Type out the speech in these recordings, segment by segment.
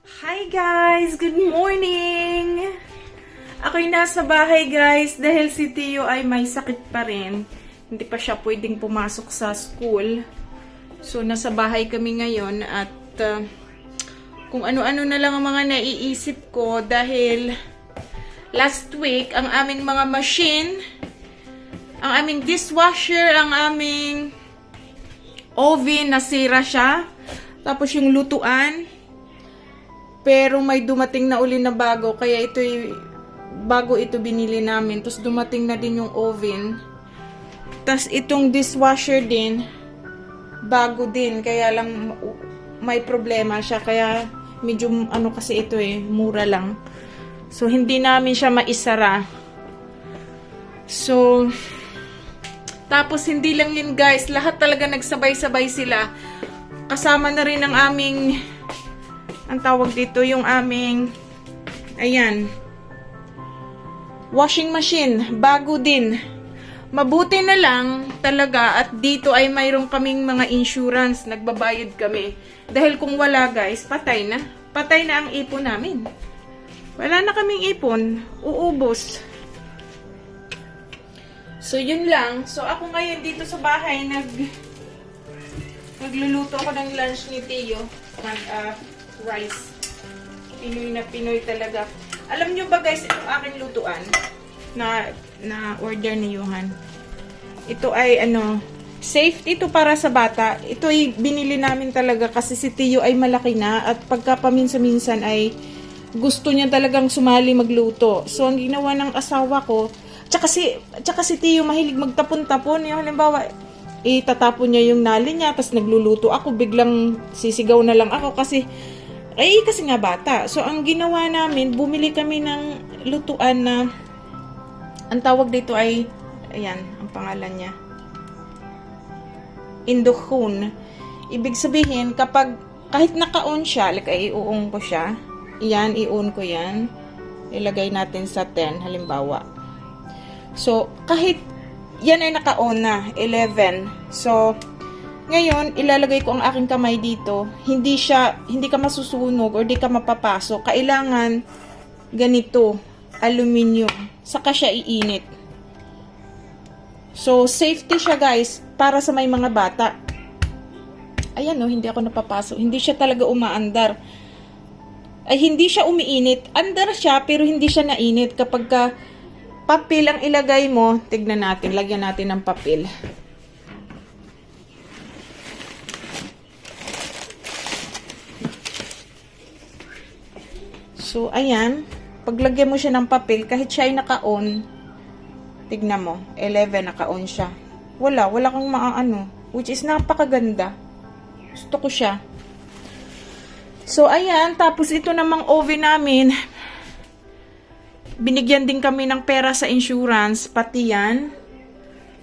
Hi guys! Good morning! Ako'y nasa bahay guys dahil si Tio ay may sakit pa rin. Hindi pa siya pwedeng pumasok sa school. So nasa bahay kami ngayon at kung ano-ano na lang ang mga naiisip ko dahil last week ang aming mga machine, ang aming dishwasher, ang aming oven nasira siya. Tapos yung lutuan. Pero may dumating na uli na bago. Kaya bago ito binili namin. Tapos dumating na din yung oven. Tapos itong dishwasher din. Bago din. Kaya lang may problema siya. Kaya medyo ano kasi ito mura lang. So hindi namin siya maisara. So tapos hindi lang yun guys. Lahat talaga nagsabay-sabay sila. Kasama na rin ang aming ang tawag dito, yung aming, ayan, washing machine, bago din. Mabuti na lang talaga at dito ay mayroon kaming mga insurance, nagbabayad kami. Dahil kung wala guys, patay na. Patay na ang ipon namin. Wala na kaming ipon, uubos. So yun lang. So ako ngayon dito sa bahay, nagluluto ako ng lunch ni Tio. Rice. Pinoy na Pinoy talaga. Alam nyo ba guys, itong aking lutuan na order ni Johan. Ito ay safe ito para sa bata. Ito ay binili namin talaga kasi si Tio ay malaki na at pagka paminsan-minsan ay gusto niya talagang sumali magluto. So ang ginawa ng asawa ko, tsaka si Tio mahilig magtapon-tapon. Yung halimbawa, itatapon niya yung nali niya, tapos nagluluto ako, biglang sisigaw na lang ako kasi nga bata. So, ang ginawa namin, bumili kami ng lutuan na, ang tawag dito ay, ayan, ang pangalan niya, Indochine. Ibig sabihin, kahit naka-on siya, like, i-on ko siya, i-on ko yan, ilagay natin sa 10, halimbawa. So, kahit yan ay naka-on na, 11. So, ngayon, ilalagay ko ang aking kamay dito. Hindi ka masusunog or di ka mapapasok. Kailangan ganito, aluminum. Saka siya iinit. So, safety siya guys, para sa may mga bata. Ayan hindi ako napapasok. Hindi siya talaga umaandar. Ay, hindi siya umiinit. Andar siya, pero hindi siya nainit. Kapag papel ang ilagay mo, tignan natin, lagyan natin ng papel. So, ayan. Paglagyan mo siya ng papel, kahit siya ay naka-on, tignan mo, 11 naka-on siya. Wala kang maaano, which is napakaganda. Gusto ko siya. So, ayan. Tapos, ito namang oven namin, binigyan din kami ng pera sa insurance, pati yan.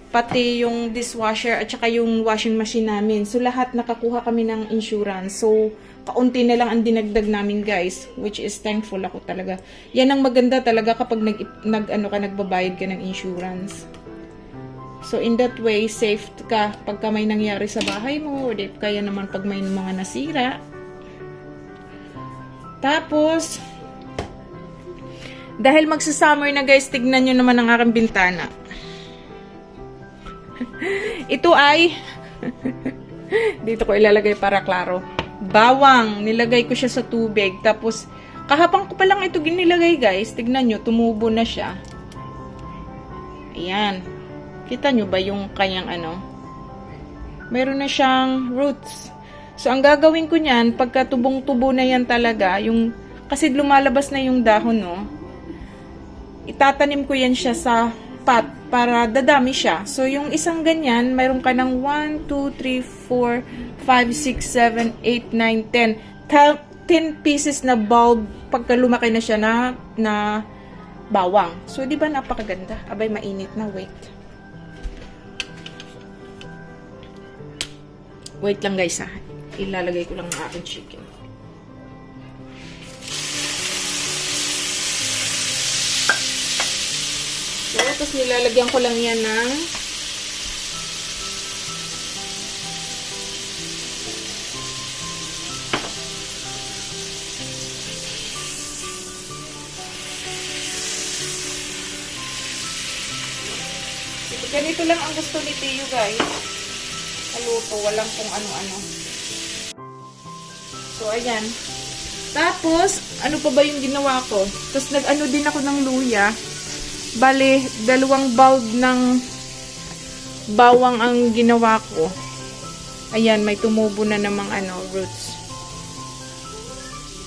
Pati yung dishwasher at saka yung washing machine namin. So, lahat nakakuha kami ng insurance. So, kaunti na lang ang dinagdag namin guys, which is thankful ako talaga. Yan ang maganda talaga kapag nagbabayad ka ng insurance. So, in that way, safe ka pagka may nangyari sa bahay mo, or kaya naman pag may mga nasira. Tapos, dahil magsa-summer na guys, tignan nyo naman ang aking bintana. Ito ay dito ko ilalagay para klaro. Bawang, nilagay ko siya sa tubig. Tapos, kahapon ko pa lang ito ginilagay guys. Tignan nyo, tumubo na siya. Ayan. Kita nyo ba yung kanyang Meron na siyang roots. So, ang gagawin ko niyan, pagka tubong-tubo na yan talaga, kasi lumalabas na yung dahon, itatanim ko yan siya sa pot para dadami siya. So, yung isang ganyan, mayroon ka ng 1, 2, 3, 4, 5, 6, 7, 8, 9, 10 pieces na bulb pagka lumaki na siya na bawang. So, di ba napakaganda? Abay, mainit na. Wait lang guys ha. Ilalagay ko lang ang aking chicken. So, tapos nilalagyan ko lang yan ng Ganito lang ang gusto ni Tio, guys. Naluto, walang kung ano-ano. So, ayan. Tapos, ano pa ba yung ginawa ko? Tapos, nag-ano din ako ng luya. Bale, 2 bulb ng bawang ang ginawa ko. Ayan, may tumubo na namang roots.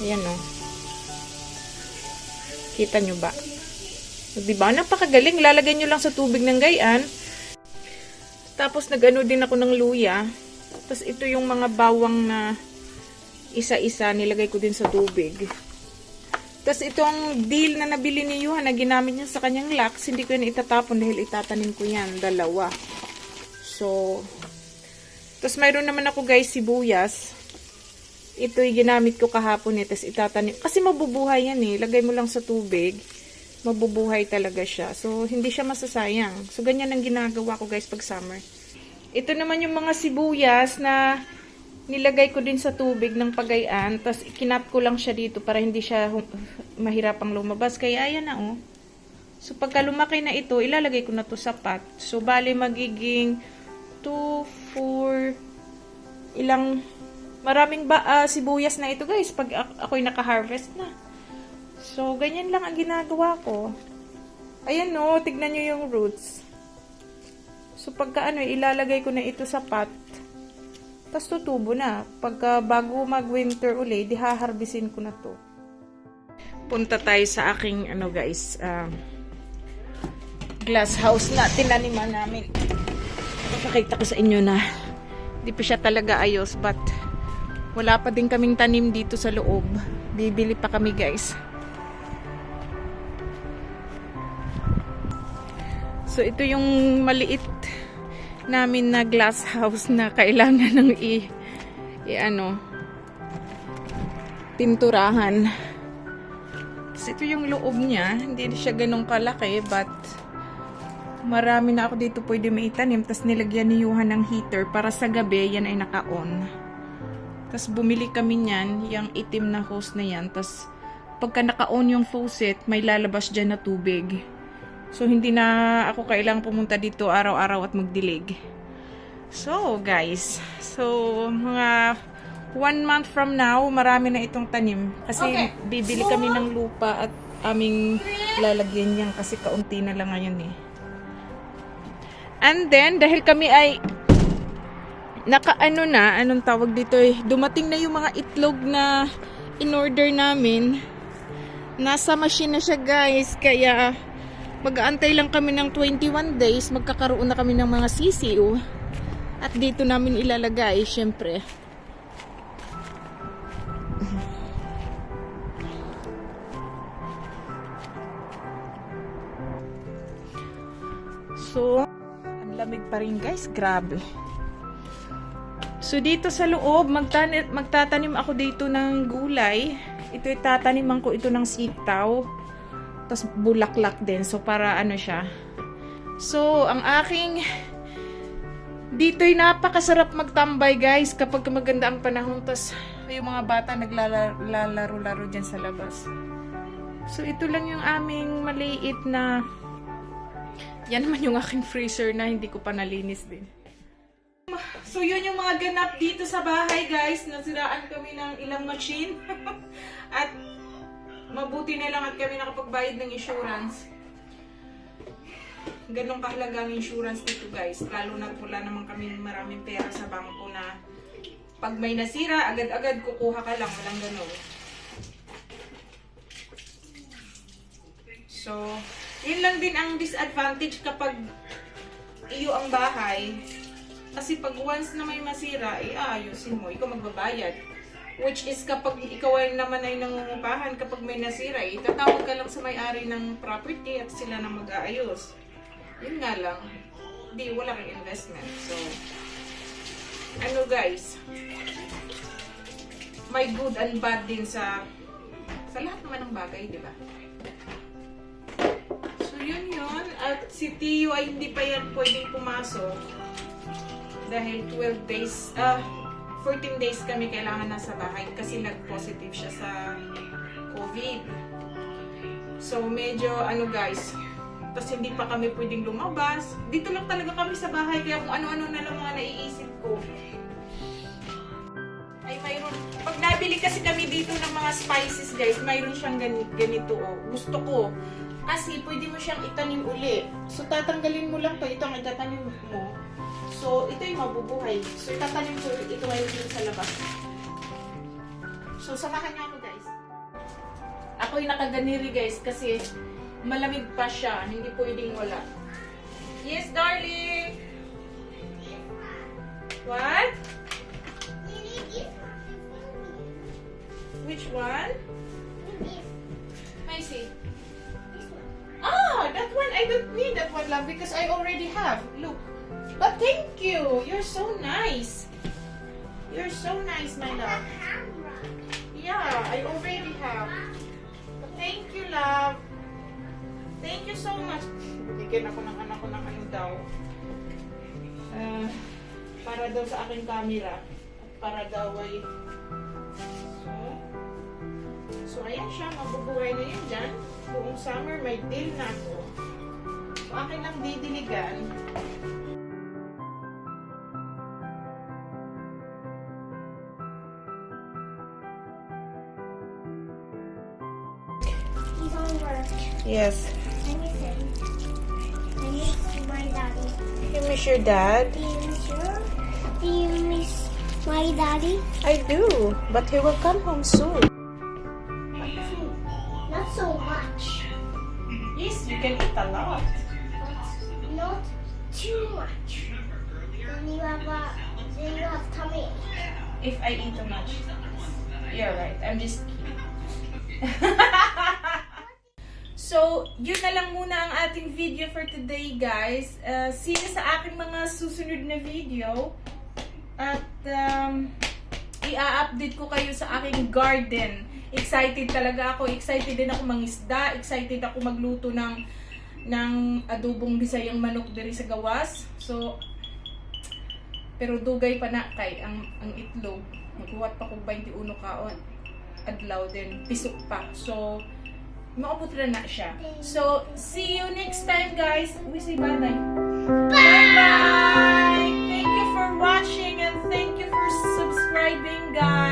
Ayan, oh. Kita nyo ba? Diba? Napakagaling. Lalagay nyo lang sa tubig ng gayaan. Tapos, nag-ano din ako ng luya. Tapos, ito yung mga bawang na isa-isa. Nilagay ko din sa tubig. Tapos, itong dill na nabili ni Yuhan na ginamit niya sa kanyang lax, hindi ko yan itatapon dahil itatanim ko yan. 2. So, tapos mayroon naman ako guys, sibuyas. Ito'y ginamit ko kahapon eh. Tapos itatanim. Kasi mabubuhay yan eh. Lagay mo lang sa tubig. Mabubuhay talaga siya. So, hindi siya masasayang. So, ganyan ang ginagawa ko guys pag summer. Ito naman yung mga sibuyas na nilagay ko din sa tubig ng pagayaan. Tapos, kinat ko lang siya dito para hindi siya mahirapang lumabas. Kaya, ayan na oh. So, pagka lumaki na ito, ilalagay ko na to sa pot. So, bali magiging 2, 4, maraming sibuyas na ito guys pag ako'y naka-harvest na. So, ganyan lang ang ginagawa ko. Ayan no, tignan nyo yung roots. So, pagka ilalagay ko na ito sa pot, tapos tutubo na. Pagka bago mag-winter uli, di haharbisin ko na to. Punta tayo sa aking, guys, glass house na tinaniman namin. Pakita ko sa inyo na di pa siya talaga ayos, but wala pa din kaming tanim dito sa loob. Bibili pa kami guys. So ito yung maliit namin na glass house na kailangan ng pinturahan. So ito yung loob niya, hindi siya ganun kalaki, but marami na ako dito pwede maitanim. Tapos nilagyan ni Yuhan ng heater para sa gabi yan ay naka-on. Tapos bumili kami niyan, yung itim na hose na yan. Tapos pagka naka-on yung faucet, may lalabas dyan na tubig. So hindi na ako kailangang pumunta dito araw-araw at magdilig. So guys, mga 1 month from now, marami na itong tanim. Kasi bibili kami ng lupa at aming lalagyan yan kasi kaunti na lang ngayon eh. And then, dahil kami ay anong tawag dito eh, dumating na yung mga itlog na in-order namin. Nasa machine na siya guys, kaya mag-aantay lang kami ng 21 days, magkakaroon na kami ng mga sisiw. At dito namin ilalagay, syempre. So, lamig pa rin guys, grabe. So dito sa loob, magtatanim ako dito ng gulay. Ito itataniman ko ito ng sitaw. Tapos bulaklak din. So para siya. So ang aking dito'y napakasarap magtambay guys kapag maganda ang panahon. Tapos yung mga bata naglalaro-laro dyan sa labas. So ito lang yung aming maliit na yan naman yung aking freezer na hindi ko pa nalinis din. So yun yung mga ganap dito sa bahay guys. Nasiraan kami ng ilang machine. At mabuti na lang at kami nakapagbayad ng insurance. Ganong kahalaga ang insurance dito guys. Lalo na wala naman kami maraming pera sa bangko na pag may nasira, agad-agad kukuha ka lang. Walang ganon. So, yun lang din ang disadvantage kapag iyo ang bahay. Kasi pag once na may masira, aayusin mo. Ikaw magbabayad. Which is kapag ikaw ay naman ay nangungupahan, kapag may nasira, itatawag ka lang sa may-ari ng property at sila na mag-aayos. Yun nga lang. Wala kang investment. So, guys, may good and bad din sa lahat naman ng bagay, di ba? So, yun. At si Tio ay hindi pa yan pwedeng pumasok. Dahil 12 days, 14 days kami kailangan nasa bahay kasi nag-positive siya sa COVID. So, medyo, guys, Tapos hindi pa kami pwedeng lumabas. Dito lang talaga kami sa bahay, kaya kung ano-ano na lang mga naiisip ko. Ay, mayroon. Pag nabili kasi kami dito ng mga spices, guys, mayroon siyang ganito, oh. Gusto ko. Kasi pwede mo siyang itanim uli. So, tatanggalin mo lang to. Ito ang itatanim mo. So, ito yung mabubuhay. So, itatanim ko ito ngayon dito sa labas. So, samahan niyo ako, guys. Ako'y nakaganiri, guys, kasi malamig pa siya. Hindi pwedeng wala. Yes, darling! What? Which one? I see. Ah, that one, I don't need that one, love, because I already have. Look. But thank you. You're so nice. You're so nice, my love. Yeah, I already have. But thank you, love. Thank you so much. Bigyan ako ng anak ko ng ano daw. Para daw sa aking camera. At para daw ay... So, ayan siya. Mabubuhay na yun dyan. Buong summer, may deal na ako. So, akin lang didiligan. He's on work. Yes. I miss him. I miss my daddy. You miss your dad? Do you miss my daddy? I do. But he will come home soon. Not so much. Yes, you can eat a lot. But not too much. Then you have tummy. If I eat too much. You're right. I'm just kidding. So, yun na lang muna ang ating video for today, guys. See you sa aking mga susunod na video. At i-update ko kayo sa aking garden. Excited talaga ako. Excited din ako mangisda. Excited ako magluto ng adobong bisayang manok diri sa gawas. So, pero dugay pa na kay ang itlog. Magkuhat pa ko 21 kaon. Adlaw din. Pisok pa. So, maabot na siya. So, see you next time, guys. We say bye-bye. Bye-bye! Thank you for watching and thank you for subscribing, guys.